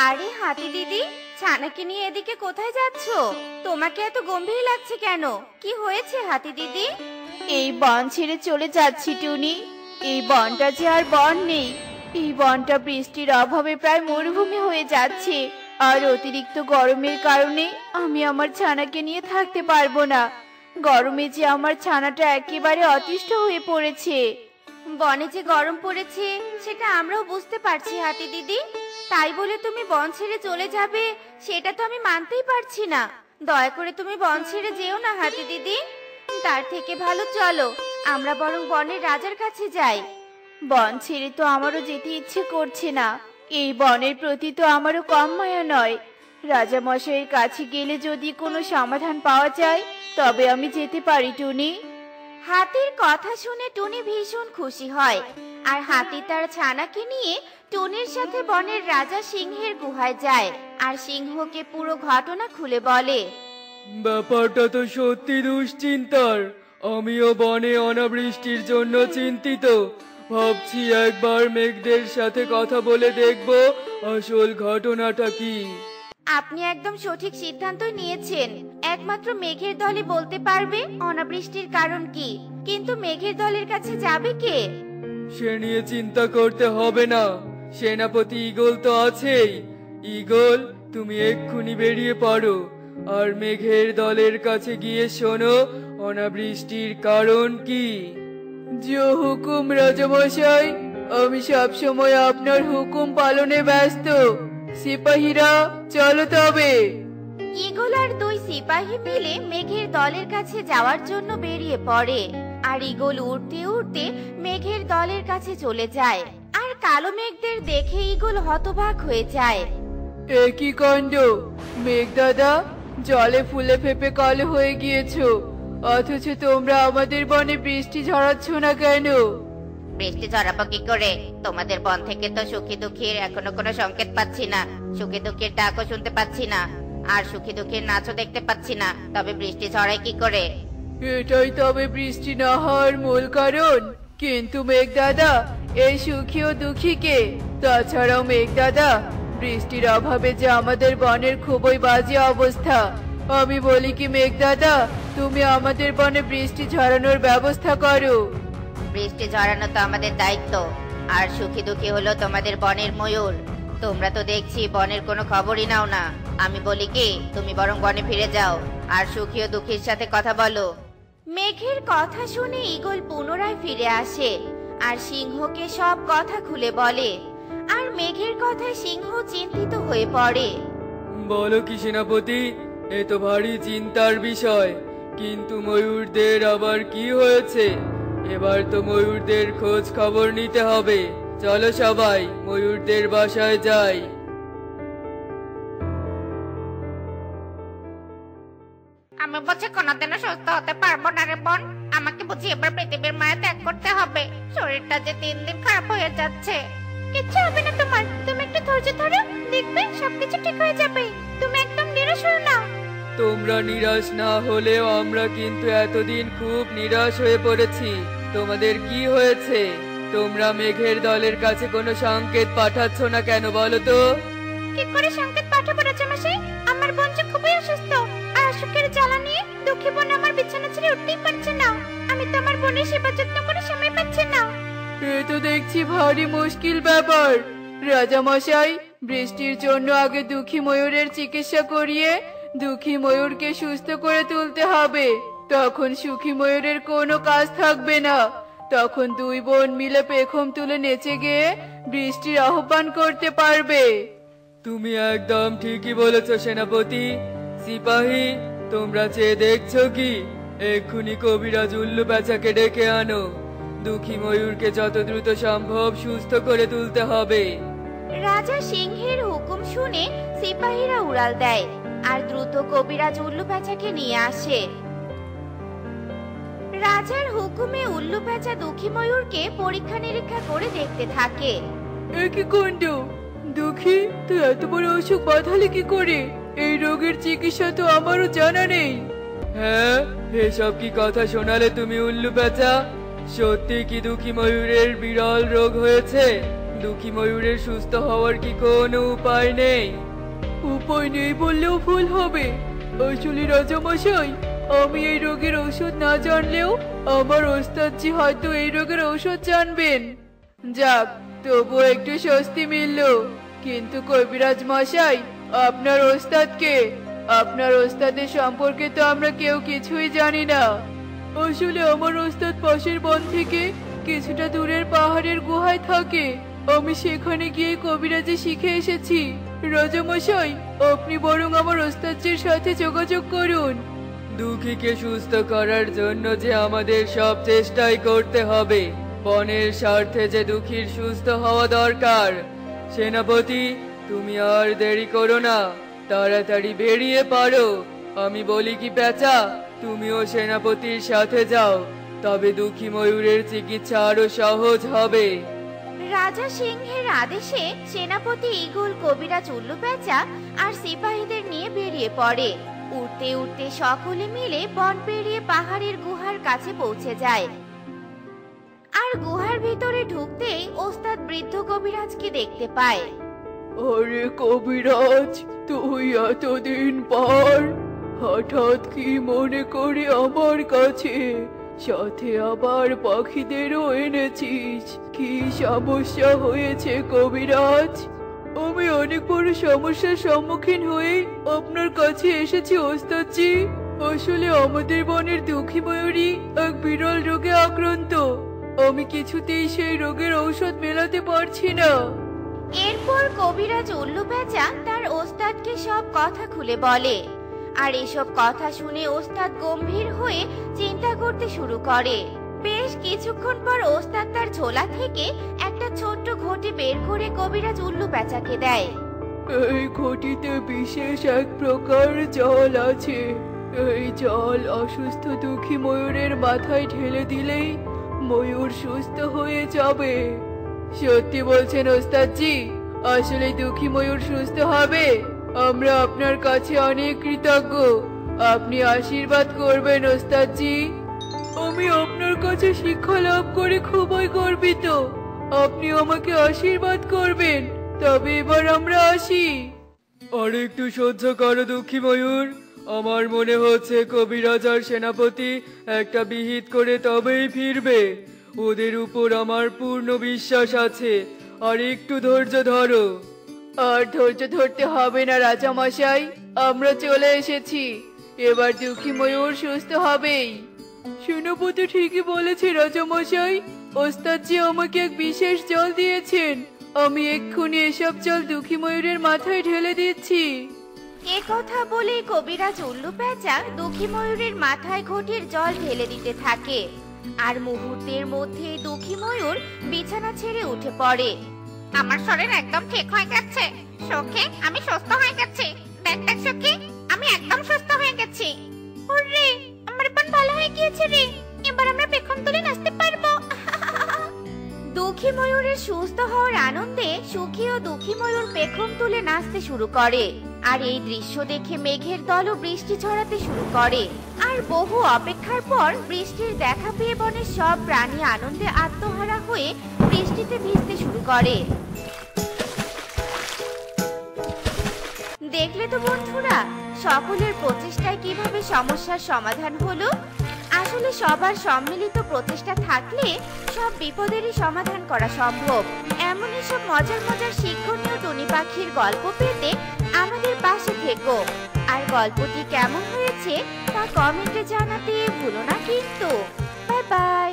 আরে হাতি দিদি, ছানাকে নিয়ে এদিকে কোথায় যাচ্ছো? তোমাকে এত গম্ভীর লাগছে কেন? কি হয়েছে হাতি দিদি? এই বন ছেড়ে চলে যাচ্ছি টুনি। এই বনটা যে আর বন নেই। এই বনটা বৃষ্টির অভাবে প্রায় মরুভূমি হয়ে যাচ্ছে। আর অতিরিক্ত গরমের কারণে আমি আমার ছানাকে নিয়ে থাকতে পারবো না। গরমে যে আমার ছানাটা একেবারে অতিষ্ঠ হয়ে পড়েছে। বনে যে গরম পড়েছে সেটা আমরাও বুঝতে পারছি হাতি দিদি। তাই বলে তুমি বন ছেড়ে চলে যাবে, সেটা তো আমি মানতেই পারছি না। দয়া করে তুমি বন ছেড়ে যেও না হাতি দিদি। তার থেকে ভালো চলো আমরা বরং বনের রাজার কাছে যাই। বন ছেড়ে তো আমারও যেতে ইচ্ছে করছে না। এই বনের প্রতি তো আমারও কম মায়া নয়। রাজা মশাইয়ের কাছে গেলে যদি কোনো সমাধান পাওয়া যায় তবে আমি যেতে পারি টুনি। হাতির কথা শুনে টুনি ভীষণ খুশি হয়। আর হাতি তার ছানাকে নিয়ে টুনির সাথে বনের রাজা সিংহের গুহায় যায় আর সিংহকে পুরো ঘটনা খুলে বলে। ব্যাপারটা তো সত্যি দুশ্চিন্তার। আমিও বনে অনাবৃষ্টির জন্য চিন্তিত। ভাবছি একবার মেঘদের সাথে কথা বলে দেখব আসল ঘটনাটা কি। আপনি একদম সঠিক সিদ্ধান্তই নিয়েছেন। একমাত্র মেঘের দলই বলতে পারবে অনাবৃষ্টির কারণ কি। কিন্তু মেঘের দলের কাছে যাবে কে? সে নিয়ে চিন্তা করতে হবে না, সেনাপতি ঈগল তো আছেই। ঈগল, তুমি এক্ষুনি বেরিয়ে পড়ো আর মেঘের দলের কাছে গিয়ে শোনো অনাবৃষ্টির কারণ কি। যে হুকুম রাজামশাই, আমি সব সময় আপনার হুকুম পালনে ব্যস্ত। সিপাহীরা চলো তবে। ঈগল আর দুই সিপাহী মিলে মেঘের দলের কাছে যাওয়ার জন্য বেরিয়ে পড়ে। আর ঈগল উড়তে উড়তে মেঘের দলের কাছে চলে যায়। আর কালো মেঘদের দেখে ঈগল হতবাক হয়ে যায়। একই কাণ্ড! মেঘ দাদা, জলে ফুলে ফেপে কালো হয়ে গিয়েছো, অথচ তোমরা আমাদের বনে বৃষ্টি ঝরাচ্ছ না কেন? বৃষ্টি ঝরাবো কি করে? তোমাদের বন থেকে তো সুখী দুঃখীর এখনো কোনো সংকেত পাচ্ছি না। সুখী দুঃখীর ডাকও শুনতে পাচ্ছি না, আর সুখী দুঃখীর নাচও দেখতে পাচ্ছি না। তবে বৃষ্টি ঝরায় কি করে? এটাই তবে বৃষ্টি না হওয়ার মূল কারণ। কিন্তু মেঘ দাদা, এই সুখী ও দুঃখীকে, তাছাড়াও মেঘ দাদা, বৃষ্টির অভাবে যে আমাদের বনের খুবই বাজে অবস্থা। আমি বলি কি মেঘ দাদা, তুমি আমাদের বনে বৃষ্টি ঝরানোর ব্যবস্থা করো। বৃষ্টি ঝরানো তো আমাদের দায়িত্ব। আর সুখী দুঃখী হলো তোমাদের বনের ময়ূর। তোমরা তো দেখছি বনের কোনো খবরই নাও না। আমি বলি কি, তুমি বরং বনে ফিরে যাও আর সুখী ও দুঃখীর সাথে কথা বলো। মেঘের কথা শুনে ঈগল পুনরায় ফিরে আসে আর সিংহকে সব কথা খুলে বলে। আর মেঘের কথায় সিংহ চিন্তিত হয়ে পড়ে। বলো কি সেনাপতি, এ তো ভারী চিন্তার বিষয়। কিন্তু ময়ূরদের আবার কি হয়েছে? এবার তো ময়ূরদের খোঁজ খবর নিতে হবে। চলো সবাই ময়ূরদের বাসায় যাই। আমি বুঝি কোনোদিনও সুস্থ হতে পারবো না রে বোন। আমাকে বুঝি এবার পৃথিবীর মায়া ত্যাগ করতে হবে। শরীরটা যে দিন দিন খারাপ হয়ে যাচ্ছে। কিচ্ছু হবে না তোমার, তুমি একটু ধৈর্য ধরো, দেখবে সবকিছু ঠিক হয়ে যাবে। তুমি একদম নিরাশ হও না। তোমরা নিরাশ না হলেও আমরা কিন্তু এতদিন খুব নিরাশ হয়ে পড়েছি। তোমাদের কি হয়েছে? তোমরা মেঘের দলের কাছে কোনো সংকেত পাঠাচ্ছ না কেন বলো তো? কি করে সংকেত পাঠাবো রাজামশাই? আমার বোন যে খুবই অসুস্থ। আর অসুখের জ্বালা নিয়ে দুঃখী বোন আমার বিছানা ছেড়ে উঠতেই পারছে না। আমি তো আমার বোনের সেবা যত্ন করে সময় পাচ্ছি না। এ তো দেখছি ভারী মুশকিল ব্যাপার। রাজামশাই, বৃষ্টির জন্য আগে দুঃখী ময়ূরের চিকিৎসা করিয়ে দুঃখী ময়ূরকে সুস্থ করে তুলতে হবে। তখন সুখী ময়ূরের কোনো কাজ থাকবে না। তখন দুই বোন মিলে পেখম তুলে নেচে গিয়ে বৃষ্টির আহ্বান করতে পারবে। তুমি একদম ঠিকই বলেছ সেনাপতি। সিপাহী, তোমরা চেয়ে দেখছো কি? এক্ষুনি কবিরাজ উল্লু প্যাঁচাকে ডেকে আনো। দুঃখী ময়ূরকে যত দ্রুত সম্ভব সুস্থ করে তুলতে হবে। রাজা সিংহের হুকুম শুনে সিপাহীরা উড়াল দেয় আর দ্রুত কবিরাজ উল্লু প্যাঁচাকে নিয়ে আসে। রাজার হুকুমে উল্লু প্যাঁচা দুঃখী ময়ূরকে পরীক্ষা নিরীক্ষা করে দেখতে থাকে। একই কাণ্ড! দুঃখী, তুই এত বড় অসুখ বাঁধালি কি করে? এই রোগের চিকিৎসা তো আমারও জানা নেই। হ্যাঁ, এসব কি কথা শোনালে তুমি উল্লু প্যাঁচা? সত্যি কি দুঃখী ময়ূরের বিরল রোগ হয়েছে? দুঃখী ময়ূরের সুস্থ হওয়ার কি কোনো উপায় নেই? উপায় নেই বললেও ভুল হবে। আসলে রাজামশাই, আমি এই রোগের ঔষধ না জানলেও আমার ওস্তাদজি হয়তো এই রোগের ঔষধ জানবেন। যাক, তবুও একটু স্বস্তি মিলল। কিন্তু কবিরাজ মশাই, আপনার ওস্তাদকে, আপনার ওস্তাদের সম্পর্কে তো আমরা কেউ কিছুই জানি না। আসলে আমার ওস্তাদ পাশের বন থেকে কিছুটা দূরের পাহাড়ের গুহায় থাকে। আমি সেখানে গিয়ে কবিরাজি শিখে এসেছি। রাজামশাই, আপনি বরং আমার ওস্তাদজির সাথে যোগাযোগ করুন। দুঃখীকে সুস্থ করার জন্য যে আমাদের সব চেষ্টাই করতে হবে। বনের স্বার্থে যে দুঃখীর সুস্থ হওয়া দরকার। সেনাপতি, তুমি আর দেরি করো না, তাড়াতাড়ি বেরিয়ে পড়ো। আমি বলি কি পেঁচা, তুমিও সেনাপতির সাথে যাও, তবে দুঃখী ময়ূরের চিকিৎসা আরো সহজ হবে। রাজা সিংহের আদেশে সেনাপতি ঈগল, কবিরাজ উল্লু পেঁচা আর সিপাহীদের নিয়ে বেরিয়ে পড়ে। উঠতে উঠতে সকলে মিলে বন পেরিয়ে পাহাড়ের গুহার কাছে পৌঁছে যায়। আর গুহার ভিতরে ঢুকতেই ওস্তাদ বৃদ্ধ কবিরাজকে দেখতে পায়। আরে কবিরাজ, তুই এতদিন পর হঠাৎ কি মনে করে আমার কাছে? সাথে আবার পাখিদেরও এনেছিস, কি সমস্যা হয়েছে কবিরাজ? আমি অনেক বড় সমস্যার সম্মুখীন হয়ে আপনার কাছে এসেছি ওস্তাদজি। আসলে আমাদের বনের দুঃখী ময়ূরী এক বিরল রোগে আক্রান্ত। আমি কিছুতেই সেই রোগের ঔষধ মেলাতে পারছি না। এরপর কবিরাজ উল্লু পেঁচা তার ওস্তাদকে সব কথা খুলে বলে। আর এসব কথা শুনে ওস্তাদ গম্ভীর হয়ে চিন্তা করতে শুরু করে। বেশ কিছুক্ষণ পর ওস্তাদ তার ঝোলা থেকে একটা ছোট্ট ঘটি বের করে কবিরাজ উল্লু পেঁচাকে দেয়। এই ঘটিতে বিশেষ এক প্রকার জল আছে। এই জল অসুস্থ দুঃখী ময়ূরের মাথায় ঢেলে দিলেই ময়ূর সুস্থ হয়ে যাবে। সত্যি বলছেন ওস্তাদজি? আসলে দুঃখী ময়ূর সুস্থ হবে? আমরা আপনার কাছে অনেক কৃতজ্ঞ। আপনি আশীর্বাদ করবেন ওস্তাদজি। আমি আপনার কাছে শিক্ষা লাভ করে খুবই গর্বিত। আপনি আমাকে আশীর্বাদ করবেন। তবে এবার আমরা আসি। আর একটু সহ্য করো দুঃখী ময়ূর। আমার মনে হচ্ছে কবিরাজ আর সেনাপতি একটা বিহিত করে তবেই ফিরবে। ওদের উপর আমার পূর্ণ বিশ্বাস আছে। আর একটু ধৈর্য ধরো। আর ধৈর্য ধরতে হবে না রাজামশাই, আমরা চলে এসেছি। এবার দুঃখী ময়ূর সুস্থ হবেই। সেনাপতি ঠিকই বলেছে রাজামশাই। ওস্তাদজি আমাকে এক বিশেষ জল দিয়েছেন। আমি এক্ষুনি এসব জল দুঃখী ময়ূরের মাথায় ঢেলে দিচ্ছি। এ কথা বলে কবিরাজ উল্লু পেঁচা দুঃখী ময়ূরের মাথায় ঘটির জল ঢেলে দিতে থাকে। আর মুহূর্তের মধ্যে দুঃখী ময়ূর বিছানা ছেড়ে উঠে পড়ে। আমার শরীর একদম ঠিক হয়ে গেছে সখী, আমি সুস্থ হয়ে গেছি। দেখ দেখ সখী, আমি একদম সুস্থ হয়ে গেছি। ওরে, আমার বোন ভালো হয়ে গিয়েছে রে। এবার আমরা পেখম তুলে নাচতে পারবো। দুঃখী ময়ূরের সুস্থ হওয়ার আনন্দে সুখী ও দুঃখী ময়ূর পেখম তুলে নাচতে শুরু করে। আর এই দৃশ্য দেখে মেঘের দলও বৃষ্টি ঝরাতে শুরু করে। আর বহু অপেক্ষার পর বৃষ্টির দেখা পেয়ে বনের সব প্রাণী আনন্দে আত্মহারা হয়ে বৃষ্টিতে ভিজতে শুরু করে। দেখলে তো বন্ধুরা, সকলের প্রচেষ্টায় কিভাবে সমস্যার সমাধান হলো। আসলে সবার সম্মিলিত প্রচেষ্টা থাকলে সব বিপদেরই সমাধান করা সম্ভব। এমনই সব মজার মজার শিক্ষণীয় টুনি পাখির গল্প পেতে আমাদের পাশে থেকো। আর গল্পটি কেমন হয়েছে তা কমেন্টে জানাতে ভুলো না কিন্তু। Bye bye.